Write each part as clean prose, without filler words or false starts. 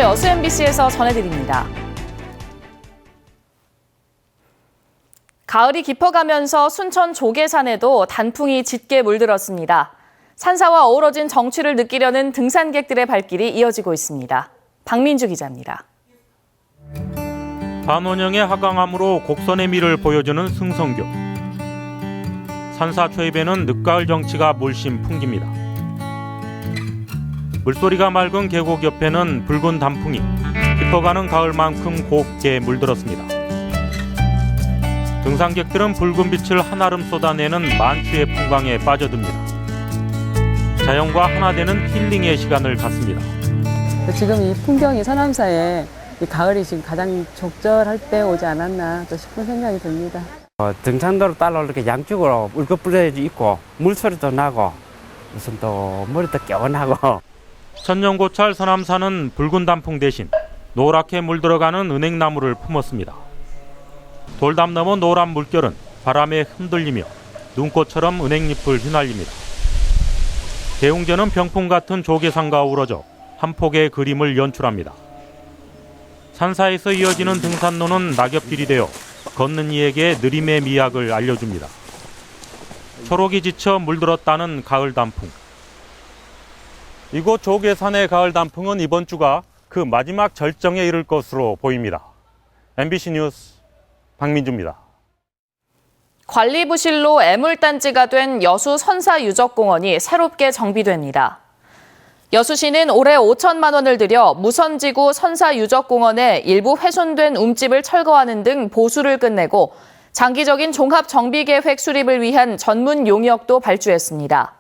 여수 MBC에서 전해드립니다. 가을이 깊어가면서 순천 조계산에도 단풍이 짙게 물들었습니다. 산사와 어우러진 정취를 느끼려는 등산객들의 발길이 이어지고 있습니다. 박민주 기자입니다. 반원형의 하강암으로 곡선의 미를 보여주는 승성교. 산사 초입에는 늦가을 정취가 물씬 풍깁니다. 물소리가 맑은 계곡 옆에는 붉은 단풍이 깊어가는 가을만큼 곱게 물들었습니다. 등산객들은 붉은 빛을 한아름 쏟아내는 만추의 풍광에 빠져듭니다. 자연과 하나 되는 힐링의 시간을 갖습니다. 지금 이 풍경이 서남사에 이 가을이 지금 가장 적절할 때 오지 않았나 또 싶은 생각이 듭니다. 등산로로 따라 이렇게 양쪽으로 울긋불긋 있고 물소리도 나고 무슨 또 머리도 개운하고. 천년고찰 서남사는 붉은 단풍 대신 노랗게 물들어가는 은행나무를 품었습니다. 돌담 넘어 노란 물결은 바람에 흔들리며 눈꽃처럼 은행잎을 휘날립니다. 대웅전은 병풍 같은 조계산과 어우러져 한 폭의 그림을 연출합니다. 산사에서 이어지는 등산로는 낙엽길이 되어 걷는 이에게 느림의 미학을 알려줍니다. 초록이 지쳐 물들었다는 가을 단풍. 이곳 조계산의 가을 단풍은 이번 주가 그 마지막 절정에 이를 것으로 보입니다. MBC 뉴스 박민주입니다. 관리부실로 애물단지가 된 여수 선사유적공원이 새롭게 정비됩니다. 여수시는 올해 5천만 원을 들여 무선지구 선사유적공원에 일부 훼손된 움집을 철거하는 등 보수를 끝내고 장기적인 종합정비계획 수립을 위한 전문 용역도 발주했습니다.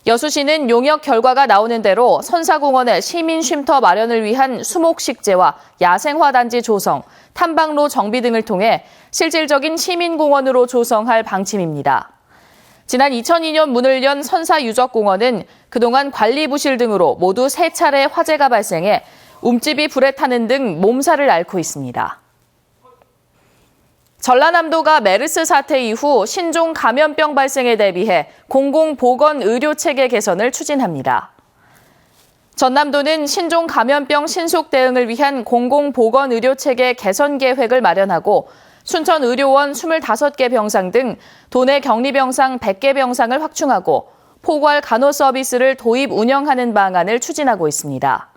여수시는 용역 결과가 나오는 대로 선사공원의 시민 쉼터 마련을 위한 수목식재와 야생화단지 조성, 탐방로 정비 등을 통해 실질적인 시민공원으로 조성할 방침입니다. 지난 2002년 문을 연 선사유적공원은 그동안 관리부실 등으로 모두 3차례 화재가 발생해 움집이 불에 타는 등 몸살을 앓고 있습니다. 전라남도가 메르스 사태 이후 신종 감염병 발생에 대비해 공공보건의료체계 개선을 추진합니다. 전남도는 신종 감염병 신속 대응을 위한 공공보건의료체계 개선 계획을 마련하고 순천의료원 25개 병상 등 도내 격리병상 100개 병상을 확충하고 포괄 간호 서비스를 도입 운영하는 방안을 추진하고 있습니다.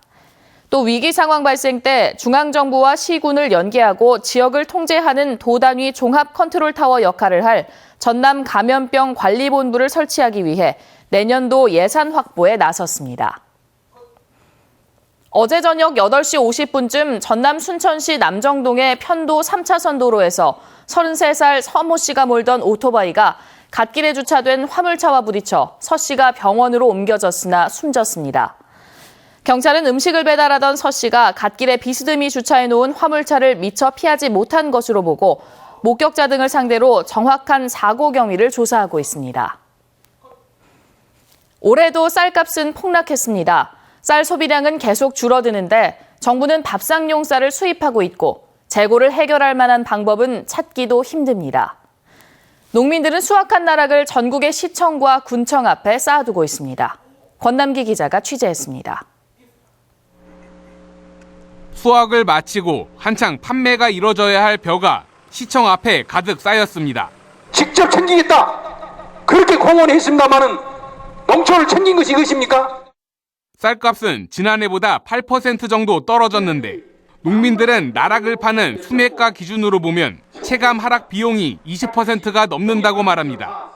또 위기 상황 발생 때 중앙정부와 시군을 연계하고 지역을 통제하는 도단위 종합 컨트롤타워 역할을 할 전남 감염병 관리본부를 설치하기 위해 내년도 예산 확보에 나섰습니다. 어제 저녁 8시 50분쯤 전남 순천시 남정동의 편도 3차선 도로에서 33살 서모 씨가 몰던 오토바이가 갓길에 주차된 화물차와 부딪혀 서 씨가 병원으로 옮겨졌으나 숨졌습니다. 경찰은 음식을 배달하던 서 씨가 갓길에 비스듬히 주차해놓은 화물차를 미처 피하지 못한 것으로 보고 목격자 등을 상대로 정확한 사고 경위를 조사하고 있습니다. 올해도 쌀값은 폭락했습니다. 쌀 소비량은 계속 줄어드는데 정부는 밥상용 쌀을 수입하고 있고 재고를 해결할 만한 방법은 찾기도 힘듭니다. 농민들은 수확한 나락을 전국의 시청과 군청 앞에 쌓아두고 있습니다. 권남기 기자가 취재했습니다. 수확을 마치고 한창 판매가 이뤄져야 할 벼가 시청 앞에 가득 쌓였습니다. 직접 챙기겠다. 그렇게 공언했습니다마는 농촌을 챙긴 것이 이것입니까? 쌀값은 지난해보다 8% 정도 떨어졌는데 농민들은 나락을 파는 수매가 기준으로 보면 체감 하락 비용이 20%가 넘는다고 말합니다.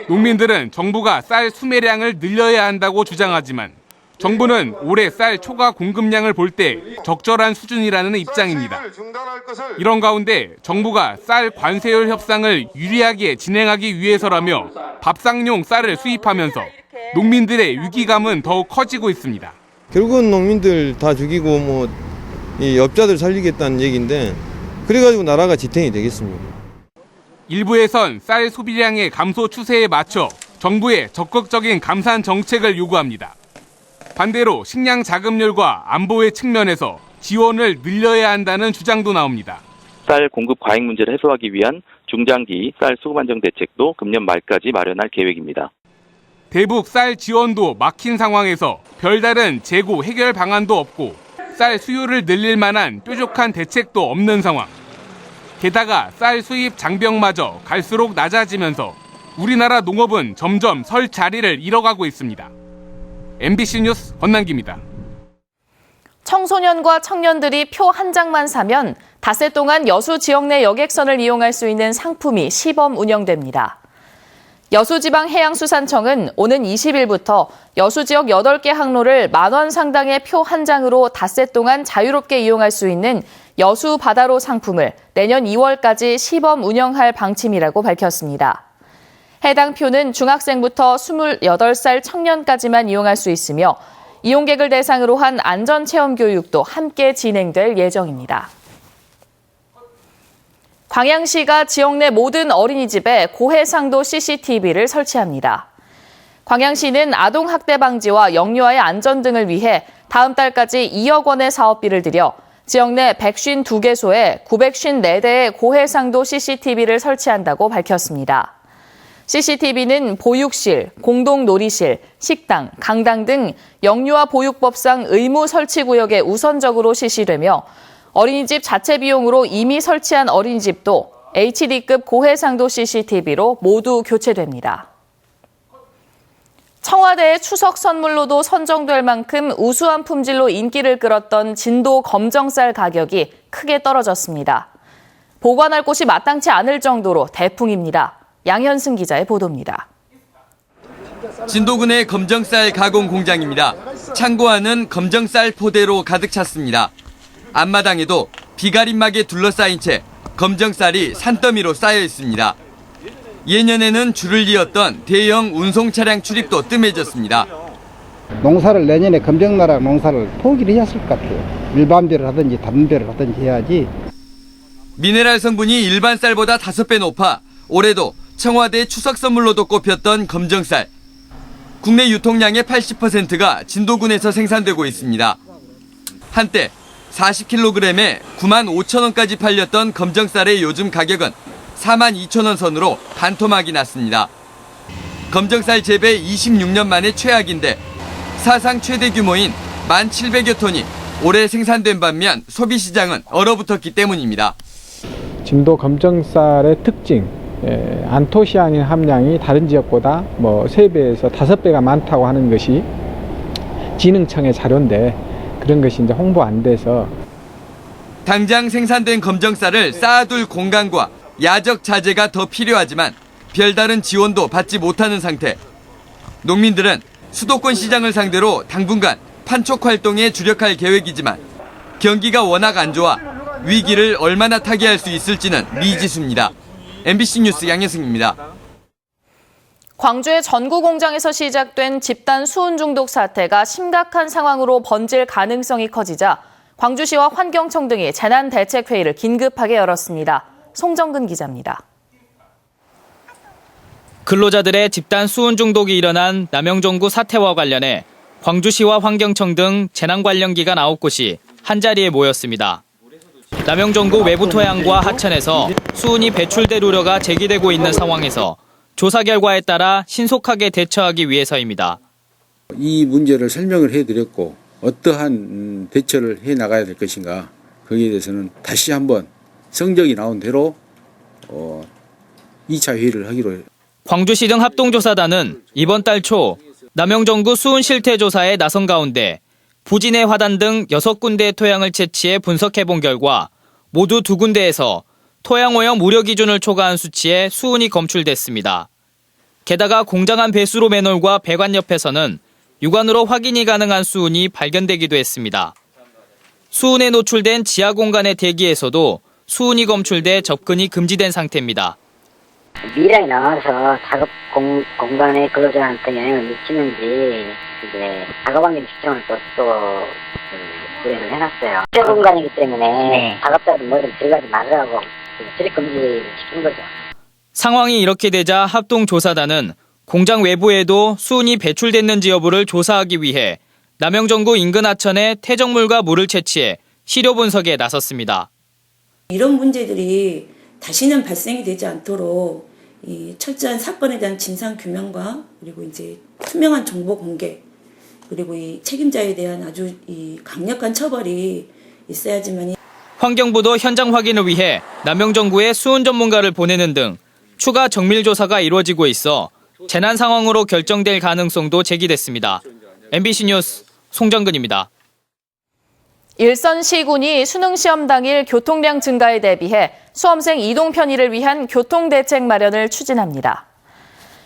농민들은 정부가 쌀 수매량을 늘려야 한다고 주장하지만 정부는 올해 쌀 초과 공급량을 볼 때 적절한 수준이라는 입장입니다. 이런 가운데 정부가 쌀 관세율 협상을 유리하게 진행하기 위해서라며 밥상용 쌀을 수입하면서 농민들의 위기감은 더욱 커지고 있습니다. 결국은 농민들 다 죽이고 이 업자들 살리겠다는 얘기인데 그래가지고 나라가 지탱이 되겠습니까? 일부에선 쌀 소비량의 감소 추세에 맞춰 정부의 적극적인 감산 정책을 요구합니다. 반대로 식량 자급률과 안보의 측면에서 지원을 늘려야 한다는 주장도 나옵니다. 쌀 공급 과잉 문제를 해소하기 위한 중장기 쌀 수급 안정 대책도 금년 말까지 마련할 계획입니다. 대북 쌀 지원도 막힌 상황에서 별다른 재고 해결 방안도 없고 쌀 수요를 늘릴 만한 뾰족한 대책도 없는 상황. 게다가 쌀 수입 장벽마저 갈수록 낮아지면서 우리나라 농업은 점점 설 자리를 잃어가고 있습니다. MBC 뉴스 권남기입니다. 청소년과 청년들이 표 한 장만 사면 닷새 동안 여수 지역 내 여객선을 이용할 수 있는 상품이 시범 운영됩니다. 여수지방해양수산청은 오는 20일부터 여수 지역 8개 항로를 만원 상당의 표 한 장으로 닷새 동안 자유롭게 이용할 수 있는 여수 바다로 상품을 내년 2월까지 시범 운영할 방침이라고 밝혔습니다. 해당 표는 중학생부터 28살 청년까지만 이용할 수 있으며 이용객을 대상으로 한 안전체험 교육도 함께 진행될 예정입니다. 광양시가 지역 내 모든 어린이집에 고해상도 CCTV를 설치합니다. 광양시는 아동학대 방지와 영유아의 안전 등을 위해 다음 달까지 2억 원의 사업비를 들여 지역 내 152개소에 954대의 고해상도 CCTV를 설치한다고 밝혔습니다. CCTV는 보육실, 공동놀이실, 식당, 강당 등 영유아 보육법상 의무 설치 구역에 우선적으로 실시되며 어린이집 자체 비용으로 이미 설치한 어린이집도 HD급 고해상도 CCTV로 모두 교체됩니다. 청와대의 추석 선물로도 선정될 만큼 우수한 품질로 인기를 끌었던 진도 검정쌀 가격이 크게 떨어졌습니다. 보관할 곳이 마땅치 않을 정도로 대풍입니다. 양현승 기자의 보도입니다. 진도군의 검정쌀 가공 공장입니다. 창고 안은 검정쌀 포대로 가득 찼습니다. 앞마당에도 비가림막에 둘러싸인 채 검정쌀이 산더미로 쌓여 있습니다. 예년에는 줄을 이었던 대형 운송 차량 출입도 뜸해졌습니다. 농사를 내년에 검정나라 농사를 포기를 했을 것 같아요. 일반 배를 하든지 다른 배를 하든지 해야지. 미네랄 성분이 일반 쌀보다 5배 높아 올해도 청와대 추석 선물로도 꼽혔던 검정쌀. 국내 유통량의 80%가 진도군에서 생산되고 있습니다. 한때 40kg에 9만 5천 원까지 팔렸던 검정쌀의 요즘 가격은 4만 2천 원 선으로 반토막이 났습니다. 검정쌀 재배 26년 만에 최악인데 사상 최대 규모인 1,700여 톤이 올해 생산된 반면 소비 시장은 얼어붙었기 때문입니다. 진도 검정쌀의 특징, 안토시아닌 함량이 다른 지역보다 3배에서 5배가 많다고 하는 것이 진흥청의 자료인데 그런 것이 이제 홍보 안 돼서 당장 생산된 검정쌀을 쌓아둘 공간과 야적 자재가 더 필요하지만 별다른 지원도 받지 못하는 상태. 농민들은 수도권 시장을 상대로 당분간 판촉 활동에 주력할 계획이지만 경기가 워낙 안 좋아 위기를 얼마나 타개할 수 있을지는 미지수입니다. MBC 뉴스 양현승입니다. 광주의 전구 공장에서 시작된 집단 수은 중독 사태가 심각한 상황으로 번질 가능성이 커지자 광주시와 환경청 등이 재난대책회의를 긴급하게 열었습니다. 송정근 기자입니다. 근로자들의 집단 수은 중독이 일어난 남영종구 사태와 관련해 광주시와 환경청 등 재난 관련 기관 9곳이 한자리에 모였습니다. 남영종구 외부 토양과 하천에서 수은이 배출될 우려가 제기되고 있는 상황에서 조사 결과에 따라 신속하게 대처하기 위해서입니다. 이 문제를 설명을 해드렸고 어떠한 대처를 해나가야 될 것인가 거기에 대해서는 다시 한번 성적이 나온 대로 2차 회의를 하기로 해요. 광주시 등 합동조사단은 이번 달 초 남영종구 수은 실태 조사에 나선 가운데 부진해 화단 등 6군데의 토양을 채취해 분석해본 결과 모두 2군데에서 토양오염 우려 기준을 초과한 수치의 수은이 검출됐습니다. 게다가 공장 안 배수로 맨홀과 배관 옆에서는 육안으로 확인이 가능한 수은이 발견되기도 했습니다. 수은에 노출된 지하 공간의 대기에서도 수은이 검출돼 접근이 금지된 상태입니다. 미량이 나와서 작업 공간의 근로자한테 영향을 미치는지 이제 작업 환경 측정을 또 의뢰를 해놨어요. 지하 공간이기 때문에 작업자들 뭐든 들어가지 말라고 출입 금지 시킨 거죠. 상황이 이렇게 되자 합동조사단은 공장 외부에도 수은이 배출됐는지 여부를 조사하기 위해 남영종구 인근 하천에 퇴적물과 물을 채취해 시료 분석에 나섰습니다. 이런 문제들이 다시는 발생이 되지 않도록 이 철저한 사건에 대한 진상 규명과 그리고 이제 투명한 정보 공개 그리고 이 책임자에 대한 아주 이 강력한 처벌이 있어야지만. 환경부도 현장 확인을 위해 남영정구에 수은 전문가를 보내는 등 추가 정밀 조사가 이루어지고 있어 재난 상황으로 결정될 가능성도 제기됐습니다. MBC 뉴스 송정근입니다. 일선시군이 수능시험 당일 교통량 증가에 대비해 수험생 이동 편의를 위한 교통대책 마련을 추진합니다.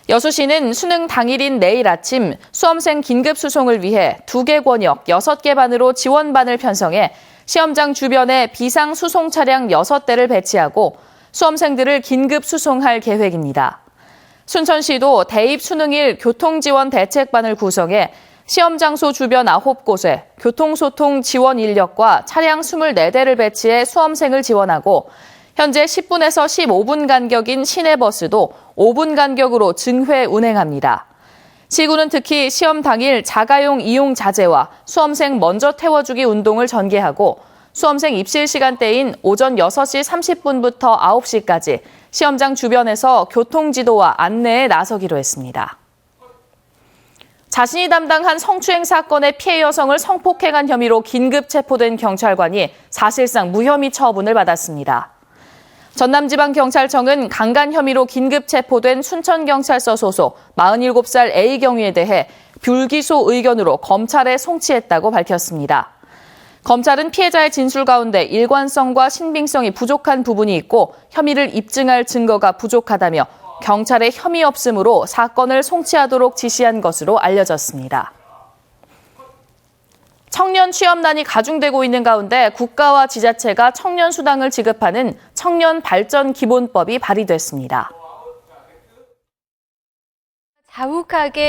여수시는 수능 당일인 내일 아침 수험생 긴급 수송을 위해 2개 권역 6개 반으로 지원반을 편성해 시험장 주변에 비상 수송 차량 6대를 배치하고 수험생들을 긴급 수송할 계획입니다. 순천시도 대입 수능일 교통지원 대책반을 구성해 시험 장소 주변 9곳에 교통소통 지원 인력과 차량 24대를 배치해 수험생을 지원하고 현재 10분에서 15분 간격인 시내버스도 5분 간격으로 증회 운행합니다. 시군은 특히 시험 당일 자가용 이용 자제와 수험생 먼저 태워주기 운동을 전개하고 수험생 입실 시간대인 오전 6시 30분부터 9시까지 시험장 주변에서 교통지도와 안내에 나서기로 했습니다. 자신이 담당한 성추행 사건의 피해 여성을 성폭행한 혐의로 긴급 체포된 경찰관이 사실상 무혐의 처분을 받았습니다. 전남지방경찰청은 강간 혐의로 긴급 체포된 순천경찰서 소속 47살 A경위에 대해 불기소 의견으로 검찰에 송치했다고 밝혔습니다. 검찰은 피해자의 진술 가운데 일관성과 신빙성이 부족한 부분이 있고 혐의를 입증할 증거가 부족하다며 경찰의 혐의 없음으로 사건을 송치하도록 지시한 것으로 알려졌습니다. 청년 취업난이 가중되고 있는 가운데 국가와 지자체가 청년 수당을 지급하는 청년 발전 기본법이 발의됐습니다. 자욱하게